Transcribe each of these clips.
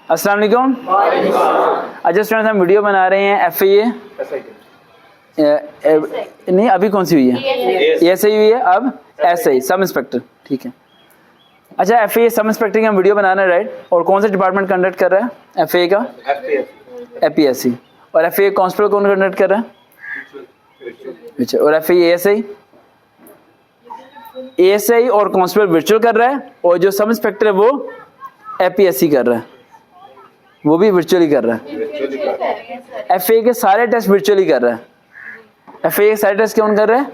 अस्सलाम वालेकुम। अच्छा स्टूडेंट्स, हम वीडियो बना रहे हैं FIA नहीं, अभी कौन सी हुई है? SI हुई है, अब SI सब इंस्पेक्टर। ठीक है। अच्छा FIA सब इंस्पेक्टर की हम वीडियो बना रहे हैं, राइट? और कौन सा डिपार्टमेंट कंडक्ट कर रहा है FIA का? FPSC। और FIA कांस्टेबल कौन कंडक्ट कर रहा है? अच्छा। और FIA ASI और कांस्टेबल वर्चुअल कर रहा है, और जो सब इंस्पेक्टर है वो FPSC कर रहा है, वो भी वर्चुअली कर रहा है। FIA के सारे टेस्ट वर्चुअली कर रहा है। FIA के सारे टेस्ट कौन कर रहा है?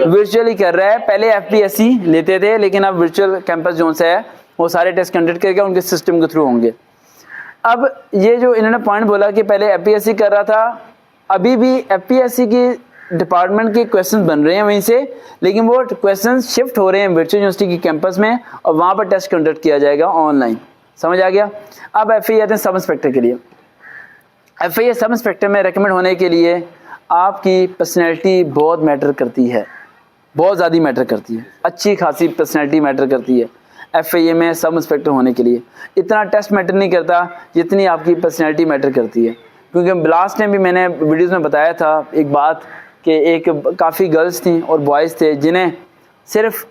वर्चुअली कर रहा है। पहले FPSC लेते थे, लेकिन अब वर्चुअल कैंपस जोन से है, वो सारे टेस्ट कंडक्ट करके उनके सिस्टम के थ्रू होंगे। अब ये जो इन्होंने पॉइंट बोला कि पहले FPSC कर रहा था, अभी भी FPSC की डिपार्टमेंट के क्वेश्चंस बन रहे हैं वहीं से, लेकिन वो क्वेश्चंस शिफ्ट हो रहे हैं वर्चुअल यूनिवर्सिटी की कैंपस में, और वहां पर टेस्ट कंडक्ट किया जाएगा ऑनलाइन। समझ आ गया? अब FIA आते हैं सब इंस्पेक्टर के लिए। FIA सब इंस्पेक्टर में रिकमेंड होने के लिए आपकी पर्सनैलिटी बहुत मैटर करती है, बहुत ज़्यादा मैटर करती है, अच्छी खासी पर्सनैलिटी मैटर करती है FIA में सब इंस्पेक्टर होने के लिए। इतना टेस्ट मैटर नहीं करता जितनी आपकी पर्सनैलिटी मैटर करती है। क्योंकि लास्ट टाइम भी मैंने वीडियोज़ में बताया था एक बात कि एक काफ़ी गर्ल्स थी और बॉयज़ थे जिन्हें सिर्फ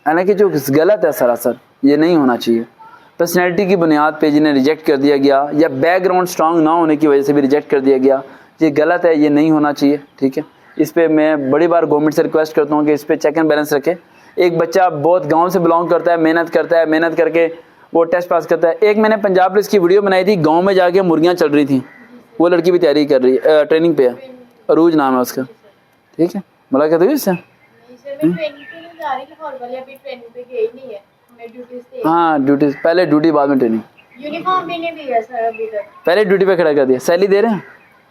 हालांकि जो गलत है सरासर, ये नहीं होना चाहिए, पर्सनैलिटी की बुनियाद पे जिन्हें रिजेक्ट कर दिया गया, या बैकग्राउंड स्ट्रांग ना होने की वजह से भी रिजेक्ट कर दिया गया, ये गलत है, ये नहीं होना चाहिए। ठीक है। इस पे मैं बड़ी बार गवर्नमेंट से रिक्वेस्ट करता हूँ कि इस पे चेक एंड बैलेंस रखे। एक बच्चा बहुत गांव से बिलोंग करता है, मेहनत करके वो टेस्ट पास करता है। एक मैंने पंजाब पुलिस की वीडियो बनाई थी, गाँव में जाके मुर्गियाँ चल रही थी, वो लड़की भी तैयारी कर रही है, ट्रेनिंग पे है, अरूज नाम है उसका। ठीक है, मुलाकात हुई उससे? हाँ ड्यूटी, पहले ड्यूटी बाद में ट्रेनिंग। यूनिफॉर्म भी नहीं दिया सर अभी तक, पहले ड्यूटी पे खड़ा कर दिया। सैलरी दे रहे हैं?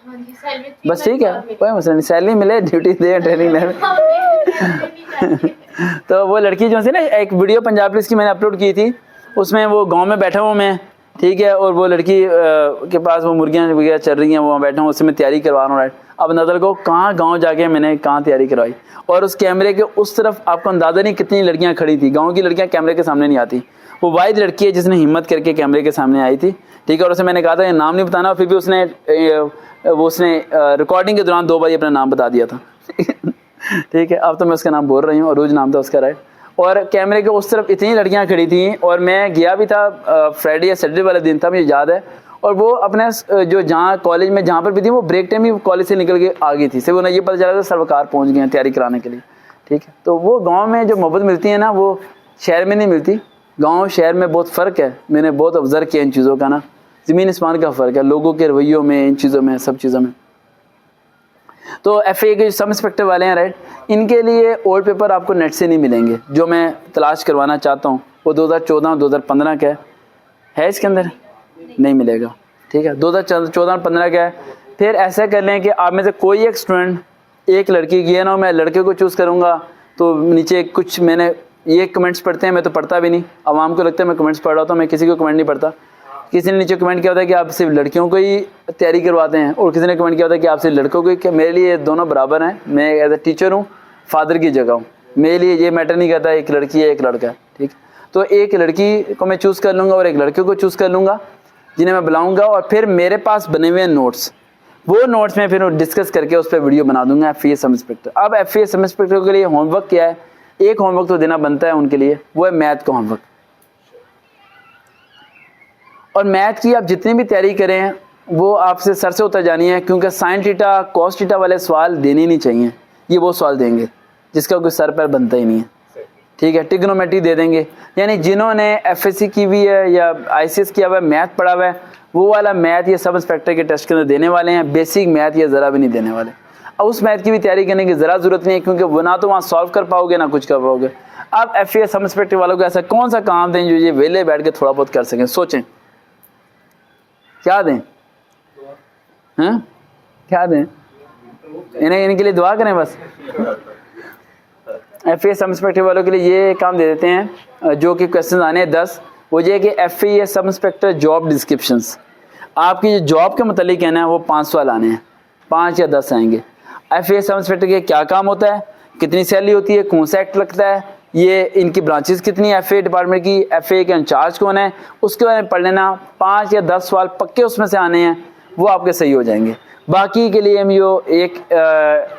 हाँ जी, सैलरी बस ठीक है, कोई मसला नहीं, सैलरी मिले, ड्यूटी दे, ट्रेनिंग ले। तो वो लड़की जो थी ना, एक वीडियो पंजाब पुलिस की मैंने अपलोड की थी, उसमें वो गांव में बैठा हूँ मैं, ठीक है, और वो लड़की के पास वो मुर्गियाँ वगैरह चल रही हैं, वो वहाँ बैठा हूँ, उससे मैं तैयारी करवा रहा हूँ, राइट? अब नजर को कहाँ गांव जाके मैंने कहाँ तैयारी करवाई, और उस कैमरे के उस तरफ आपको अंदाजा नहीं कितनी लड़कियाँ खड़ी थी। गाँव की लड़कियाँ कैमरे के सामने नहीं आती, वो वाहिद लड़की है जिसने हिम्मत करके कैमरे के सामने आई थी। ठीक है। और उसे मैंने कहा था ये नाम नहीं बताना, फिर भी उसने रिकॉर्डिंग के दौरान 2 बार अपना नाम बता दिया था। ठीक है। अब तो मैं उसका नाम बोल रही हूँ, अरूज नाम था उसका, राइट? और कैमरे के उस तरफ इतनी लड़कियां खड़ी थी, और मैं गया भी था, फ्राइडे या सैटरडे वाला दिन था, मुझे याद है। और वो अपने जो जहाँ कॉलेज में जहाँ पर भी थी, वो ब्रेक टाइम ही कॉलेज से निकल के आ गई थी, सिर्फ उन्हें ये पता चला था सरवकार पहुँच गए हैं तैयारी कराने के लिए। ठीक है। तो वो गाँव में जो मोहब्बत मिलती है ना, वो शहर में नहीं मिलती। गाँव शहर में बहुत फ़र्क है, मैंने बहुत ऑब्जर्व किया इन चीज़ों का ना, ज़मीन आसमान का फ़र्क है लोगों के रवैयों में, इन चीज़ों में, सब चीज़ों में। तो FIA के जो सब इंस्पेक्टर वाले हैं, राइट, इनके लिए ओल्ड पेपर आपको नेट से नहीं मिलेंगे। जो मैं तलाश करवाना चाहता हूँ वो 2014 2015 का है इसके अंदर नहीं मिलेगा। ठीक है। 2014 15 का है। फिर ऐसा कर लें कि आप में से कोई एक स्टूडेंट, एक लड़की की है ना, मैं लड़के को चूज़ करूँगा, तो नीचे कुछ मैंने ये कमेंट्स पढ़ते हैं, मैं तो पढ़ता भी नहीं, आवाम को लगता है मैं कमेंट्स पढ़ रहा हूँ, मैं किसी को कमेंट नहीं पढ़ता। किसी ने नीचे कमेंट किया होता है कि आप सिर्फ लड़कियों को ही तैयारी करवाते हैं, और किसी ने कमेंट किया होता है कि आप सिर्फ लड़कों को ही। मेरे लिए दोनों बराबर हैं, मैं एज ए टीचर हूँ, फादर की जगह हूँ, मेरे लिए ये मैटर नहीं करता एक लड़की है एक लड़का है। ठीक। तो एक लड़की को मैं चूज़ कर लूँगा और एक लड़के को चूज़ कर लूँगा, जिन्हें मैं बुलाऊँगा, और फिर मेरे पास बने हुए नोट्स, वो नोट्स में फिर डिस्कस करके उस पर वीडियो बना दूंगा FIA सब इंस्पेक्टर। अब FIA सब इंस्पेक्टर के लिए होमवर्क क्या है? एक होमवर्क तो देना बनता है उनके लिए, वो है मैथ का होमवर्क। और मैथ की आप जितनी भी तैयारी करें वो आपसे सर से उतर जानी है, क्योंकि साइन थीटा कॉस थीटा वाले सवाल देने नहीं चाहिए, ये वो सवाल देंगे जिसका कोई सर पैर बनता ही नहीं है। ठीक है। ट्रिग्नोमेट्री दे देंगे, यानी जिन्होंने FSC की भी है या ICS किया हुआ है, मैथ पढ़ा हुआ है, वो वाला मैथ ये सब इंस्पेक्टर के टेस्ट के अंदर देने वाले हैं। बेसिक मैथ ये ज़रा भी नहीं देने वाले। अब उस मैथ की भी तैयारी करने की ज़रा ज़रूरत नहीं है, क्योंकि वो ना तो वहाँ सॉल्व कर पाओगे ना कुछ कर पाओगे। अब FIA सब इंस्पेक्टर वालों को ऐसा कौन सा काम दें जो ये वेले बैठ के थोड़ा बहुत कर सकें? सोचें क्या दें? हैं क्या दें? इनके लिए दुआ करें बस। FIA सब इंस्पेक्टर वालों के लिए ये काम दे देते हैं, जो कि क्वेश्चन आने हैं 10, वो ये कि FIA sub inspector job descriptions, आपकी जो जॉब के मतलब है ना, वो 5 सवाल आने हैं, 5 या 10 आएंगे। FIA सब इंस्पेक्टर के क्या काम होता है, कितनी सैलरी होती है, कौन सा एक्ट लगता है, ये इनकी ब्रांचेस कितनी है FA डिपार्टमेंट की, FA के इंचार्ज कौन है, उसके बारे में पढ़ लेना। 5 या 10 सवाल पक्के उसमें से आने हैं, वो आपके सही हो जाएंगे। बाकी के लिए MBO एक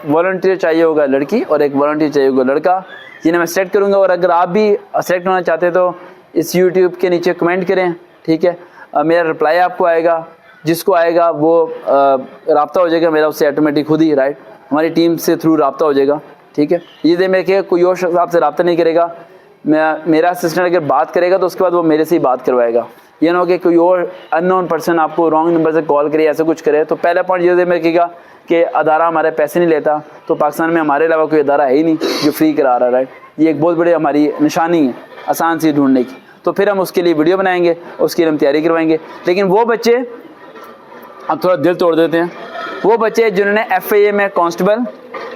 वॉलंटियर चाहिए होगा लड़की और एक वॉलंटियर चाहिए होगा लड़का, जिन्हें मैं सेलेक्ट करूँगा। और अगर आप भी सेलेक्ट होना चाहते हैं तो इस YouTube के नीचे कमेंट करें, ठीक है। मेरा रिप्लाई आपको आएगा, जिसको आएगा वो रब्ता हो जाएगा मेरा उससे ऑटोमेटिक खुद ही, राइट, हमारी टीम से थ्रू रब्ता हो जाएगा, ठीक है। ये दे मेरे के कोई और शख्स आपसे रब्ता नहीं करेगा, मेरा असिस्टेंट अगर बात करेगा तो उसके बाद वो मेरे से ही बात करवाएगा। ये ना हो कि कोई और अननोन पर्सन आपको रॉन्ग नंबर से कॉल करे, ऐसा कुछ करे। तो पहला पॉइंट ये दे मेरे कहेगा कि अदारा हमारे पैसे नहीं लेता, तो पाकिस्तान में हमारे अलावा कोई अदारा है ही नहीं जो फ्री करा रहा है, राइट। ये एक बहुत बड़ी हमारी निशानी है आसान सी ढूंढने की। तो फिर हम उसके लिए वीडियो बनाएंगे, उसके लिए हम तैयारी करवाएंगे। लेकिन वो बच्चे, अब थोड़ा दिल तोड़ देते हैं, वो बच्चे जिन्होंने FAA में कांस्टेबल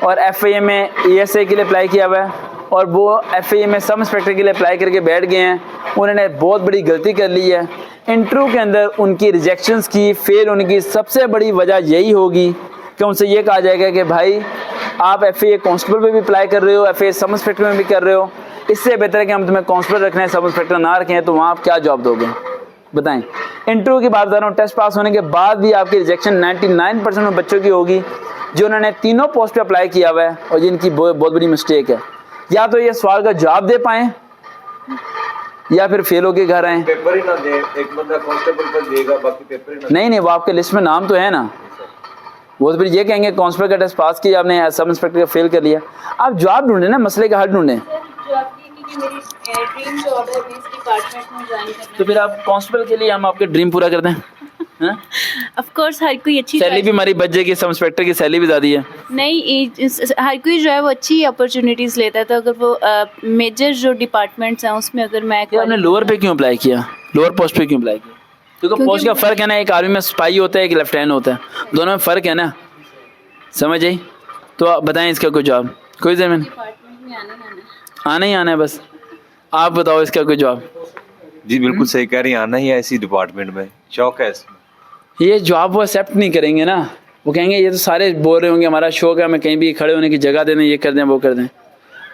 और FAA में ASA के लिए अप्लाई किया हुआ है और वो FAA में सब इंस्पेक्टर के लिए अप्लाई करके बैठ गए हैं, उन्होंने बहुत बड़ी गलती कर ली है। इंटरव्यू के अंदर उनकी रिजेक्शंस की, फेल होने की सबसे बड़ी वजह यही होगी कि उनसे ये कहा जाएगा कि भाई आप FAA कांस्टेबल में भी अप्लाई कर रहे हो, FAA सब इंस्पेक्टर में भी कर रहे हो, इससे बेहतर है कि हम तुम्हें कांस्टेबल रखना है, सब इंस्पेक्टर ना रखें, तो वहाँ आप क्या जॉब दोगे बताएं। इंटरव्यू की बात बता रहा हूँ, टेस्ट पास होने के बाद भी आपकी रिजेक्शन 99% बच्चों की होगी जो उन्होंने तीनों पोस्ट पे अप्लाई किया हुआ है और जिनकी बहुत बड़ी मिस्टेक है। या तो ये सवाल का जवाब दे पाएं या फिर फेल होके घर आए। पेपर ही ना दे, एक बंदा कांस्टेबल पर देगा, बाकी पेपर ही ना। नहीं, वो आपके लिस्ट में नाम तो है ना, वो तो फिर ये कहेंगे कांस्टेबल का टेस्ट पास किया आपने, सब इंस्पेक्टर का फेल कर लिया। आप जवाब ढूंढे ना, मसले का हल ढूंढे। तो फिर आप कांस्टेबल के लिए हम आपके ड्रीम पूरा कर दें। ऑफ कोर्स हर कोई अच्छी सैलरी भी हमारी बच जाएगी, सब इंस्पेक्टर की सैलरी भी ज़्यादा है। नहीं, हर कोई जो है वो अच्छी अपॉर्चुनिटीज लेता है। तो अगर वो मेजर जो डिपार्टमेंट्स हैं उसमें अगर मैं आपने लोअर पे क्यों अप्लाई किया, लोअर पोस्ट पे क्यों अप्लाई किया? क्योंकि पोस्ट का फ़र्क है ना, एक आर्मी में सिपाही होता है, एक लेफ्टिनेंट होता है, दोनों में फ़र्क है ना, समझ आई? तो आप बताएं इसका कोई जवाब, कोई ज़मीन आना ही आना है, बस आप बताओ इसका कोई जवाब। जी बिल्कुल सही कह रही हैं, आना ही है इसी डिपार्टमेंट में, शौक है इसमें। ये जॉब वो एक्सेप्ट नहीं करेंगे ना, वो कहेंगे ये तो सारे बोल रहे होंगे हमारा शौक है, हमें कहीं भी खड़े होने की जगह दे दें, ये कर दें वो कर दें।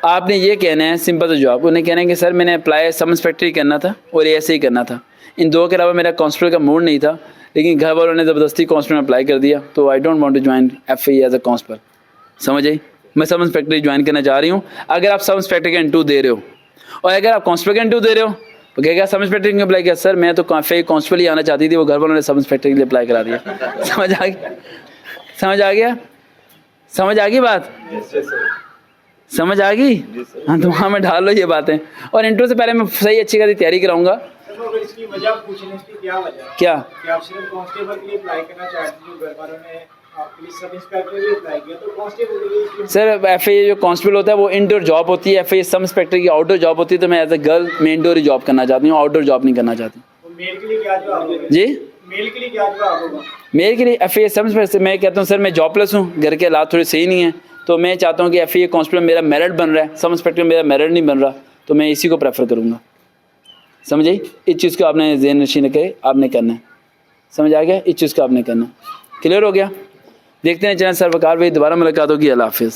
आपने ये कहना है सिंपल सा जॉब, उन्हें कहना है कि सर मैंने अप्लाई सब इंस्पेक्टर ही करना था और ऐसे ही करना था, इन दो के अलावा मेरा कांस्टेबल का मूड नहीं था, लेकिन घर वालों ने ज़बरदस्ती कांस्टेबल में अप्लाई कर दिया, तो I don't want to join FAA as a constable. समझ आई? मैं सब इंस्पेक्टर ही ज्वाइन करना चाह रही हूँ। अगर आप सब इंस्पेक्टर का इंटरव्यू दे रहे हो और अगर आप कांस्टेबल का इंटरव्यू दे रहे हो तो कहेगा सब इंस्पेक्टर के लिए अप्लाई किया, सर मैं तो FAA कांस्टेबल ही आना चाहती थी, वो घर वालों ने सब इंस्पेक्टर के लिए अप्लाई करा दिया। समझ आ गया? समझ आ गया? समझ आ गई बात? समझ आ गई? हाँ, तो वहाँ में डाल लो ये बातें। और इंटरव्यू से पहले मैं सही अच्छी खासी तैयारी कराऊंगा। इसकी वजह पूछने की क्या वजह, क्या कि आप सिर्फ कांस्टेबल के लिए अप्लाई करना चाहते हो, घर वालों ने आपके लिए सब इंस्पेक्टर के लिए अप्लाई किया, तो कांस्टेबल के लिए क्यों? सर FAA जो कांस्टेबल होता है वो इंडोर जॉब होती है, FAA सब इंस्पेक्टर की आउटडोर जॉब होती है, तो मैं एज अ गर्ल मैं इंडोर ही जॉब करना चाहती हूँ, आउटडोर जॉब नहीं करना चाहती। तो मेल के लिए क्या जवाब होगा? जी मेल के लिए क्या जवाब होगा? मेरे के लिए FAA सब इंस्पेक्टर, मैं कहता हूँ सर मैं जॉबलेस हूँ, घर के हालात थोड़े सही नहीं है, तो मैं चाहता हूँ कि FAA कांस्टेबल मेरा मेरिट बन रहा है, सब इंस्पेक्टर मेरा मेरिट नहीं बन रहा, तो मैं इसी को प्रेफर करूँगा। समझ आई? इस चीज़ को आपने ज़हन नशीन करे, आपने करना है। समझ आ गया? इस चीज़ को आपने करना है। क्लियर हो गया? देखते हैं चैनल सरवकार भाई, दोबारा मुलाकात होगी। अल्लाह हाफिज़।